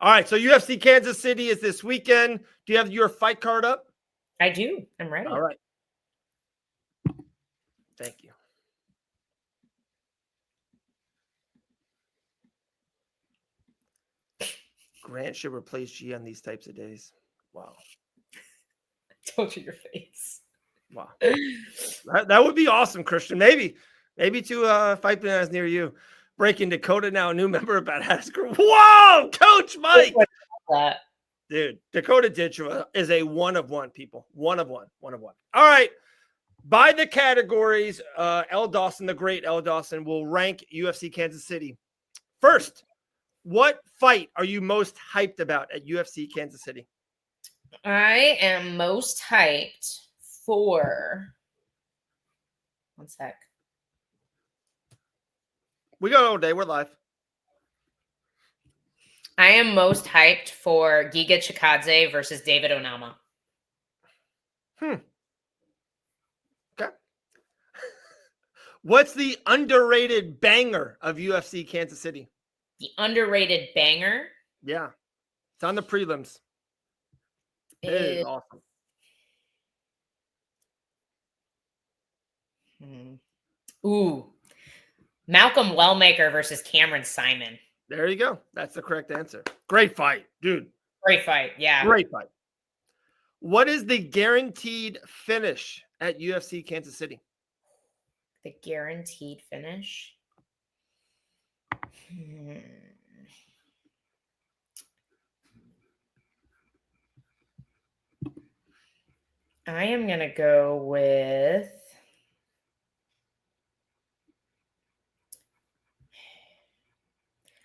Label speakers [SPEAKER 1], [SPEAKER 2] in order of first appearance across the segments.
[SPEAKER 1] All right, so UFC Kansas City is this weekend. Do you have your fight card up?
[SPEAKER 2] I do. I'm ready.
[SPEAKER 1] All right. Thank you. Grant should replace G on these types of days. Wow.
[SPEAKER 2] I told you your face.
[SPEAKER 1] Wow. That would be awesome, Christian. Maybe to fight bananas near you. Breaking Dakota now, a new member of Badass Group. Whoa, Coach Mike. Dude, Dakota Ditch is a one of one, people. One of one. All right. By the categories, Elle Dawson, the great Elle Dawson, will rank UFC Kansas City. First, what fight are you most hyped about at UFC Kansas City?
[SPEAKER 2] I am most hyped for... One sec.
[SPEAKER 1] We got all day. We're live.
[SPEAKER 2] I am most hyped for Giga Chikadze versus David Onama.
[SPEAKER 1] Okay. What's the underrated banger of UFC Kansas City?
[SPEAKER 2] The underrated banger?
[SPEAKER 1] Yeah. It's on the prelims. It is awesome.
[SPEAKER 2] Ooh. Malcolm Wellmaker versus Cameron Simon.
[SPEAKER 1] There you go. That's the correct answer. Great fight, dude.
[SPEAKER 2] Great fight. Yeah.
[SPEAKER 1] Great fight. What is the guaranteed finish at UFC Kansas City?
[SPEAKER 2] The guaranteed finish? I am going to go with...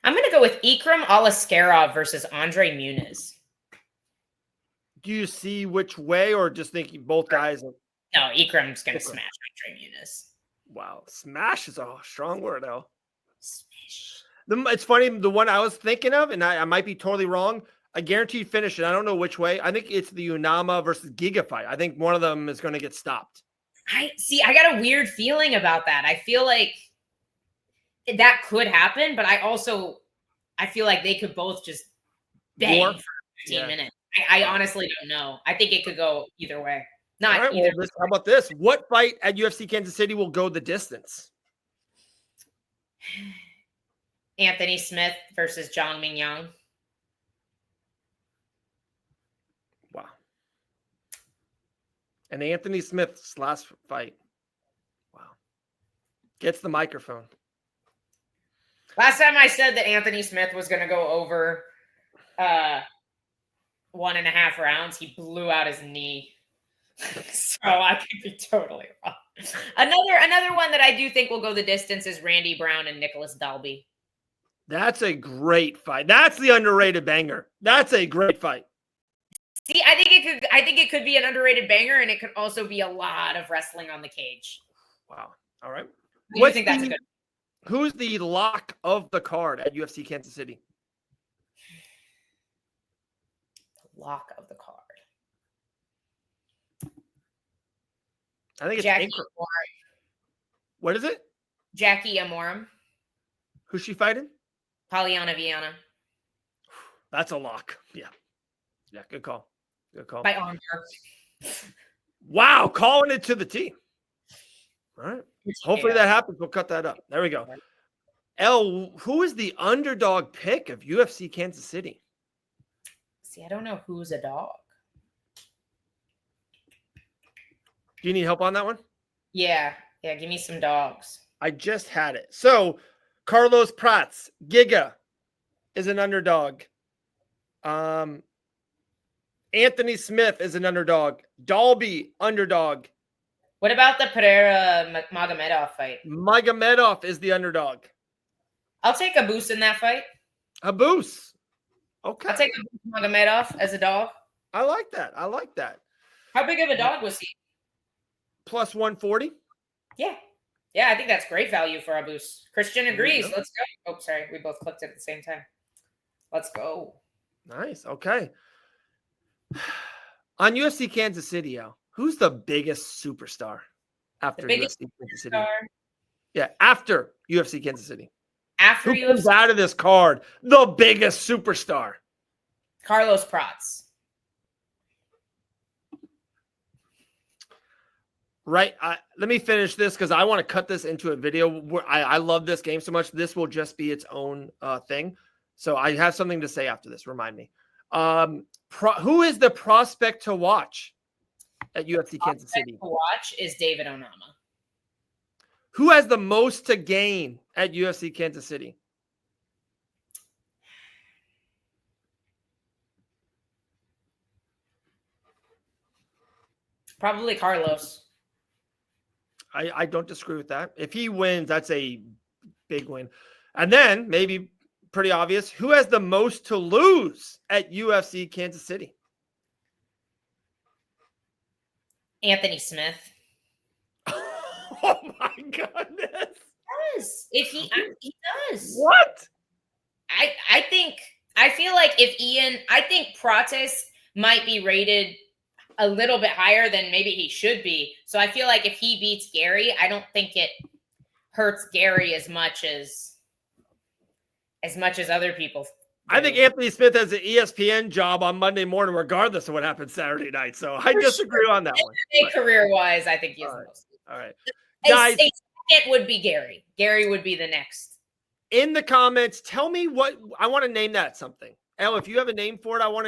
[SPEAKER 2] I'm going to go with Ikram Alaskarov versus Andre Muniz.
[SPEAKER 1] Do you see which way, or just think both guys?
[SPEAKER 2] No, Ikram's going to smash Andre Muniz.
[SPEAKER 1] Wow. Smash is a strong word, though.
[SPEAKER 2] Smash.
[SPEAKER 1] It's funny. The one I was thinking of, and I might be totally wrong, a guaranteed finish, and I don't know which way. I think it's the Unama versus Giga fight. I think one of them is going to get stopped.
[SPEAKER 2] I got a weird feeling about that. I feel like that could happen, but I feel like they could both just bang for 15 minutes. I honestly don't know. I think it could go either way. Not
[SPEAKER 1] right,
[SPEAKER 2] either.
[SPEAKER 1] Well, how about this? What fight at UFC Kansas City will go the distance?
[SPEAKER 2] Anthony Smith versus Zhang Mingyang.
[SPEAKER 1] Wow. And Anthony Smith's last fight. Wow. Gets the microphone.
[SPEAKER 2] Last time I said that Anthony Smith was going to go over 1.5 rounds, he blew out his knee. So I could be totally wrong. Another one that I do think will go the distance is Randy Brown and Nicholas Dalby.
[SPEAKER 1] That's a great fight. That's the underrated banger. That's a great fight.
[SPEAKER 2] See, I think it could be an underrated banger, and it could also be a lot of wrestling on the cage.
[SPEAKER 1] Wow. All right.
[SPEAKER 2] What do you think that's a good?
[SPEAKER 1] Who's the lock of the card at UFC Kansas City?
[SPEAKER 2] Lock of the card.
[SPEAKER 1] I think it's
[SPEAKER 2] Jackie Amorim.
[SPEAKER 1] What is it?
[SPEAKER 2] Jackie Amorim.
[SPEAKER 1] Who's she fighting?
[SPEAKER 2] Polyana Viana.
[SPEAKER 1] That's a lock. Yeah. Yeah, good call. Good call.
[SPEAKER 2] By armbar.
[SPEAKER 1] Wow, calling it to the T. All right. Hopefully that happens. We'll cut that up. There we go. Elle, who is the underdog pick of UFC Kansas City?
[SPEAKER 2] See, I don't know who's a dog.
[SPEAKER 1] Do you need help on that one?
[SPEAKER 2] Yeah. Yeah, give me some dogs.
[SPEAKER 1] I just had it. So, Carlos Prats, Giga, is an underdog. Anthony Smith is an underdog. Dalby, underdog.
[SPEAKER 2] What about the Pereira Magomedov fight?
[SPEAKER 1] Magomedov is the underdog.
[SPEAKER 2] I'll take Abus in that fight.
[SPEAKER 1] Abus. Okay.
[SPEAKER 2] I'll take Magomedov as a dog.
[SPEAKER 1] I like that.
[SPEAKER 2] How big of a dog was he?
[SPEAKER 1] Plus 140.
[SPEAKER 2] Yeah. Yeah, I think that's great value for Abus. Christian agrees. Let's go. Oh, sorry. We both clicked it at the same time. Let's go.
[SPEAKER 1] Nice. Okay. On UFC Kansas City, Al, who's the biggest superstar after UFC Kansas City? Yeah, after UFC Kansas City.
[SPEAKER 2] After
[SPEAKER 1] Who comes out of this card? The biggest superstar.
[SPEAKER 2] Carlos Prats.
[SPEAKER 1] Right. Let me finish this because I want to cut this into a video. I love this game so much. This will just be its own thing. So I have something to say after this. Remind me. Who is the prospect to watch at UFC Kansas City?
[SPEAKER 2] To watch is David Onama.
[SPEAKER 1] Who has the most to gain at UFC Kansas City?
[SPEAKER 2] Probably Carlos.
[SPEAKER 1] I don't disagree with that. If he wins, that's a big win. And then maybe pretty obvious, who has the most to lose at UFC Kansas City?
[SPEAKER 2] Anthony Smith.
[SPEAKER 1] Oh my goodness.
[SPEAKER 2] Yes. If he does.
[SPEAKER 1] What?
[SPEAKER 2] I feel like I think Prates might be rated a little bit higher than maybe he should be. So I feel like if he beats Gary, I don't think it hurts Gary as much as other people do.
[SPEAKER 1] I think Anthony Smith has an ESPN job on Monday morning, regardless of what happens Saturday night. So I disagree on that one.
[SPEAKER 2] Career-wise, I think he's the most.
[SPEAKER 1] All right.
[SPEAKER 2] Guys, a second would be Gary. Gary would be the next.
[SPEAKER 1] In the comments, tell me what I want to name that something. Elle, if you have a name for it, I want to